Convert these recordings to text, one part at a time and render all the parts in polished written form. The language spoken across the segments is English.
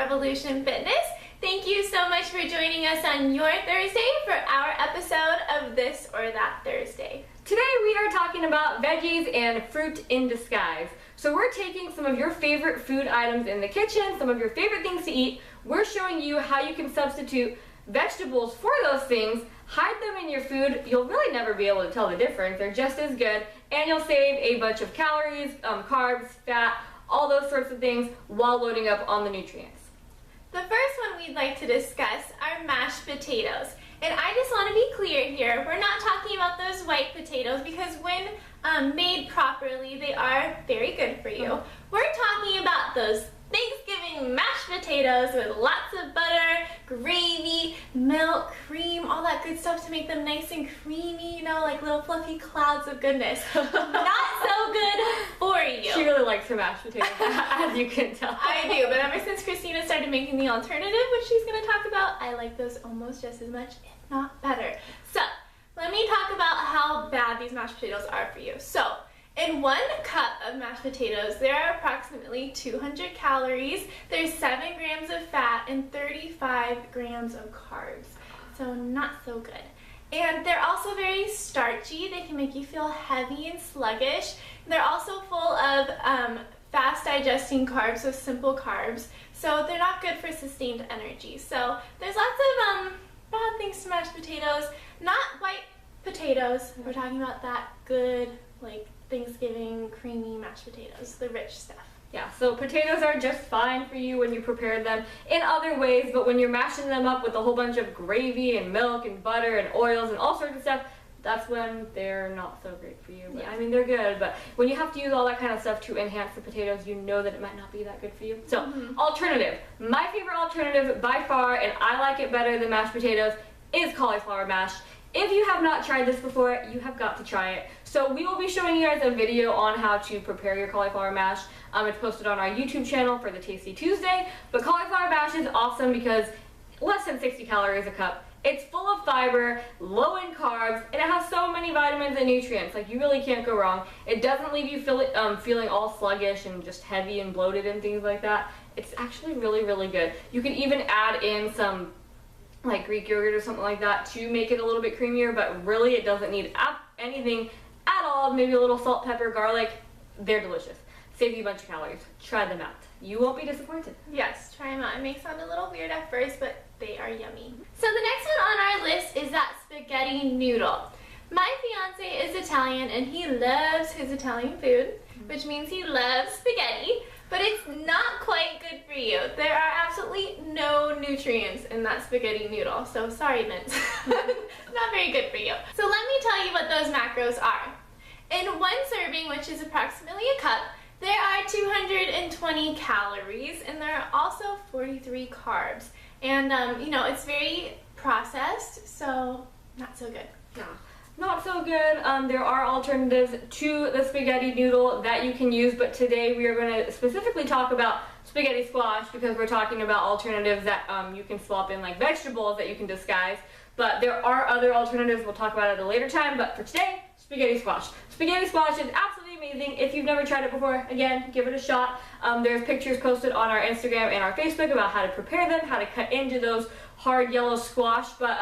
Revolution Fitness. Thank you so much for joining us on your Thursday for our episode of This or That Thursday. Today we are talking about veggies and fruit in disguise. So we're taking some of your favorite food items in the kitchen, some of your favorite things to eat. We're showing you how you can substitute vegetables for those things, hide them in your food. You'll really never be able to tell the difference. They're just as good, and you'll save a bunch of calories, carbs, fat, all those sorts of things while loading up on the nutrients. The first one we'd like to discuss are mashed potatoes. And I just want to be clear here, we're not talking about those white potatoes because when made properly, they are very good for you. We're talking about those Thanksgiving mashed potatoes with lots of butter, gravy, milk, cream, all that good stuff to make them nice and creamy, you know, like little fluffy clouds of goodness. Not so good for you. She really likes her mashed potatoes, as you can tell. I do, but ever since Christina started making the alternative, which she's going to talk about, I like those almost just as much, if not better. So, let me talk about how bad these mashed potatoes are for you. So, in 1 cup of mashed potatoes, there are approximately 200 calories, there's 7 grams of fat, and 35 grams of carbs. So not so good. And they're also very starchy. They can make you feel heavy and sluggish. They're also full of fast digesting carbs, so simple carbs. So they're not good for sustained energy. So there's lots of bad things to mashed potatoes. Not white potatoes. We're talking about that good, like, Thanksgiving creamy mashed potatoes, the rich stuff. Yeah, so potatoes are just fine for you when you prepare them in other ways, but when you're mashing them up with a whole bunch of gravy and milk and butter and oils and all sorts of stuff, that's when they're not so great for you. But, yeah. I mean, they're good, but when you have to use all that kind of stuff to enhance the potatoes, you know that it might not be that good for you. So, alternative. My favorite alternative by far, and I like it better than mashed potatoes, is cauliflower mash. If you have not tried this before, you have got to try it. So we will be showing you guys a video on how to prepare your cauliflower mash. It's posted on our YouTube channel for the Tasty Tuesday. But cauliflower mash is awesome because less than 60 calories a cup. It's full of fiber, low in carbs, and it has so many vitamins and nutrients. Like, you really can't go wrong. It doesn't leave you feeling all sluggish and just heavy and bloated and things like that. It's actually really, really good. You can even add in some like Greek yogurt or something like that to make it a little bit creamier, but really it doesn't need anything at all. Maybe a little salt, pepper, garlic. They're delicious. Save you a bunch of calories. Try them out. You won't be disappointed. Yes, try them out. It may sound a little weird at first, but they are yummy. So the next one on our list is that spaghetti noodle. My fiance is Italian and he loves his Italian food, which means he loves spaghetti, but it's not quite good for you. There are absolutely no nutrients in that spaghetti noodle, so sorry, Vince. Not very good for you. So let me tell you what those macros are. In 1 serving, which is approximately a cup, there are 220 calories, and there are also 43 carbs. And, you know, it's very processed, so not so good. Yeah. Not so good. There are alternatives to the spaghetti noodle that you can use, but today we are going to specifically talk about spaghetti squash because we're talking about alternatives that you can swap in, like vegetables that you can disguise. But there are other alternatives we'll talk about at a later time, but for today, spaghetti squash. Spaghetti squash is absolutely amazing. If you've never tried it before, again, give it a shot. There's pictures posted on our Instagram and our Facebook about how to prepare them, how to cut into those hard yellow squash, but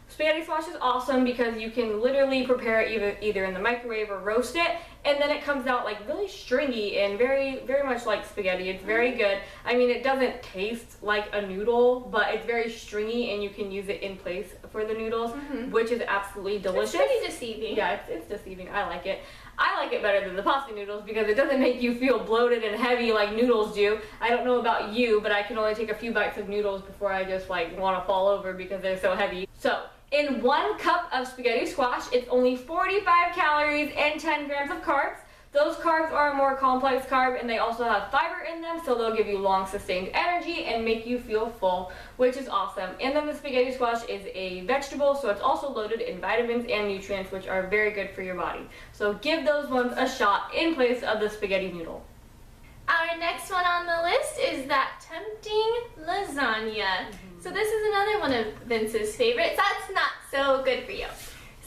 spaghetti squash is awesome because you can literally prepare it either in the microwave or roast it, and then it comes out like really stringy and very, very much like spaghetti. It's very good. I mean, it doesn't taste like a noodle, but it's very stringy and you can use it in place for the noodles, which is absolutely delicious. It's pretty deceiving. Yeah, it's deceiving. I like it. I like it better than the pasta noodles because it doesn't make you feel bloated and heavy like noodles do. I don't know about you, but I can only take a few bites of noodles before I just like want to fall over because they're so heavy. So, in 1 cup of spaghetti squash, it's only 45 calories and 10 grams of carbs. Those carbs are a more complex carb and they also have fiber in them, so they'll give you long sustained energy and make you feel full, which is awesome. And then the spaghetti squash is a vegetable, so it's also loaded in vitamins and nutrients, which are very good for your body. So give those ones a shot in place of the spaghetti noodle. Our next one on the list is that tempting lasagna. So this is another one of Vince's favorites. That's not so good for you.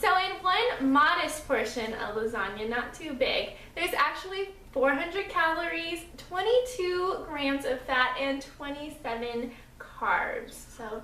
So in one modest portion of lasagna, not too big, there's actually 400 calories, 22 grams of fat, and 27 carbs. So,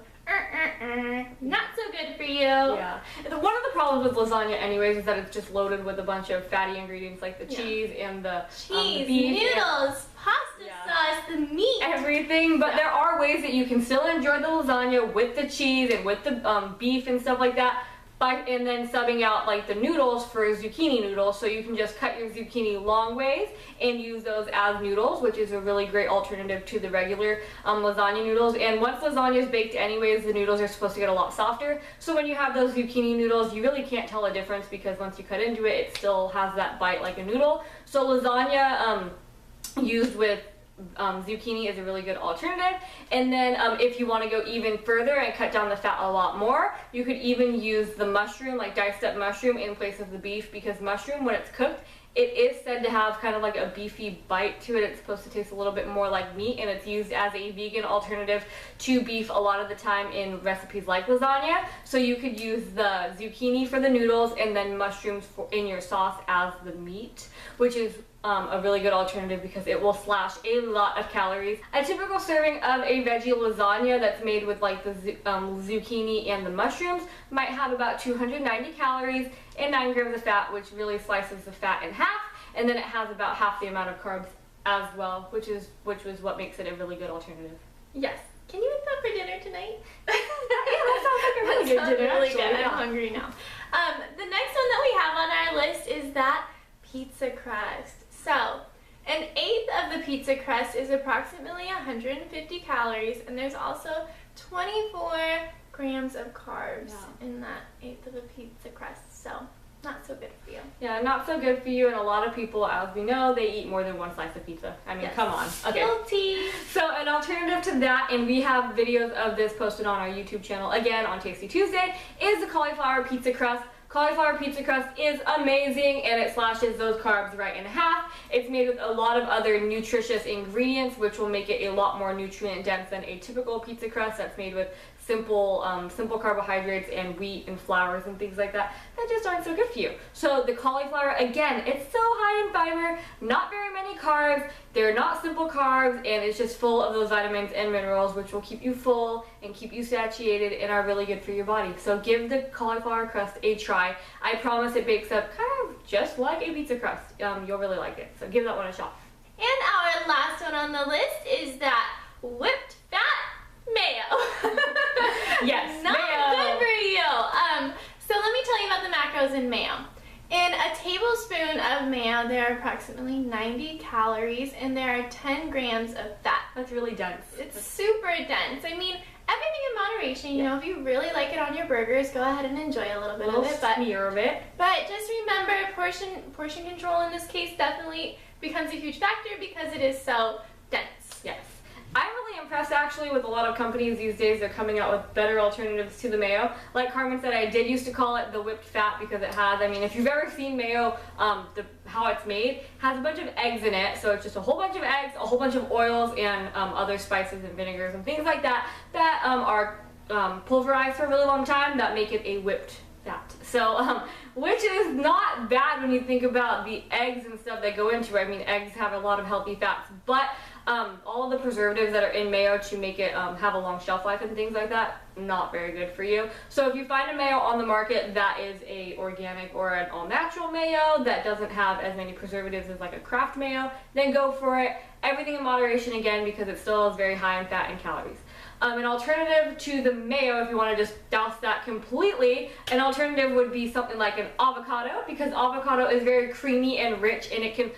not so good for you. Yeah. One of the problems with lasagna anyways is that it's just loaded with a bunch of fatty ingredients like the cheese and the cheese, beef noodles, pasta sauce, the meat. Everything, but there are ways that you can still enjoy the lasagna with the cheese and with the beef and stuff like that. And then subbing out like the noodles for zucchini noodles, so you can just cut your zucchini long ways and use those as noodles, which is a really great alternative to the regular lasagna noodles. And once lasagna is baked anyways, the noodles are supposed to get a lot softer, so when you have those zucchini noodles, you really can't tell a difference because once you cut into it, it still has that bite like a noodle. So lasagna used with zucchini is a really good alternative. And then if you want to go even further and cut down the fat a lot more, you could even use the mushroom, like diced up mushroom, in place of the beef, because mushroom, when it's cooked, it is said to have kind of like a beefy bite to it. It's supposed to taste a little bit more like meat, and it's used as a vegan alternative to beef a lot of the time in recipes like lasagna. So you could use the zucchini for the noodles and then mushrooms in your sauce as the meat, which is a really good alternative because it will slash a lot of calories. A typical serving of a veggie lasagna that's made with like the zucchini and the mushrooms might have about 290 calories and 9 grams of fat, which really slices the fat in half, and then it has about half the amount of carbs as well, which was what makes it a really good alternative. Yes. Can you make that for dinner tonight? Yeah, that sounds like a really good dinner. Really actually. good. Yeah. I'm hungry now. The next one that we have on our list is that pizza crust. So, an eighth of the pizza crust is approximately 150 calories, and there's also 24 grams of carbs in that eighth of a pizza crust. So, not so good for you. Yeah, not so good for you, and a lot of people, as we know, they eat more than one slice of pizza. I mean, come on. Okay. Guilty. So an alternative to that, and we have videos of this posted on our YouTube channel, again, on Tasty Tuesday, is the cauliflower pizza crust. Cauliflower pizza crust is amazing, and it slashes those carbs right in half. It's made with a lot of other nutritious ingredients, which will make it a lot more nutrient dense than a typical pizza crust that's made with simple carbohydrates and wheat and flours and things like that just aren't so good for you. So the cauliflower, again, it's so high in fiber, not very many carbs, they're not simple carbs, and it's just full of those vitamins and minerals, which will keep you full and keep you satiated and are really good for your body. So give the cauliflower crust a try. I promise it bakes up kind of just like a pizza crust. You'll really like it, so give that one a shot. And our last one on the list is that whipped fat mayo. Yes, not mayo. good for you. So let me tell you about the macros in mayo. In a tablespoon of mayo, there are approximately 90 calories, and there are 10 grams of fat. That's really dense. It's super dense. I mean, everything in moderation. You know, if you really like it on your burgers, go ahead and enjoy a little bit of it. But just remember, portion control in this case definitely becomes a huge factor because it is so dense. Yes. I'm really impressed actually with a lot of companies these days. They're coming out with better alternatives to the mayo. Like Carmen said, I did used to call it the whipped fat because it has, I mean, if you've ever seen mayo, how it's made, has a bunch of eggs in it. So it's just a whole bunch of eggs, a whole bunch of oils, and other spices and vinegars and things like that that are pulverized for a really long time that make it a whipped fat. So, which is not bad when you think about the eggs and stuff that go into it. I mean, eggs have a lot of healthy fats, but all of the preservatives that are in mayo to make it have a long shelf life and things like that, not very good for you. So if you find a mayo on the market that is a organic or an all-natural mayo that doesn't have as many preservatives as like a craft mayo, then go for it. Everything in moderation again, because it still is very high in fat and calories. An alternative to the mayo, if you want to just douse that completely, an alternative would be something like an avocado, because avocado is very creamy and rich, and it can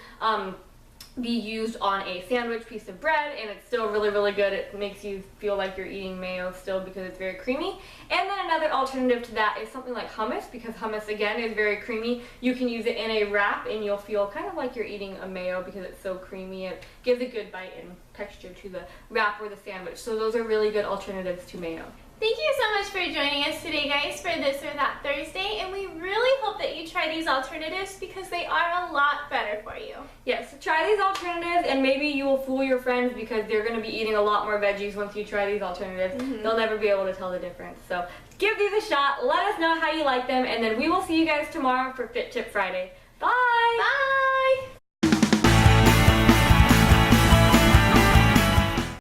be used on a sandwich piece of bread, and it's still really, really good. It makes you feel like you're eating mayo still because it's very creamy. And then another alternative to that is something like hummus, because hummus again is very creamy. You can use it in a wrap and you'll feel kind of like you're eating a mayo because it's so creamy. It gives a good bite and texture to the wrap or the sandwich. So those are really good alternatives to mayo. Thank you so much for joining us today, guys, for This or That Thursday, and we really hope that you try these alternatives because they are a lot better for you. Yes, try these alternatives, and maybe you will fool your friends because they're going to be eating a lot more veggies once you try these alternatives. They'll never be able to tell the difference. So Give these a shot, let us know how you like them, and then we will see you guys tomorrow for Fit Tip Friday.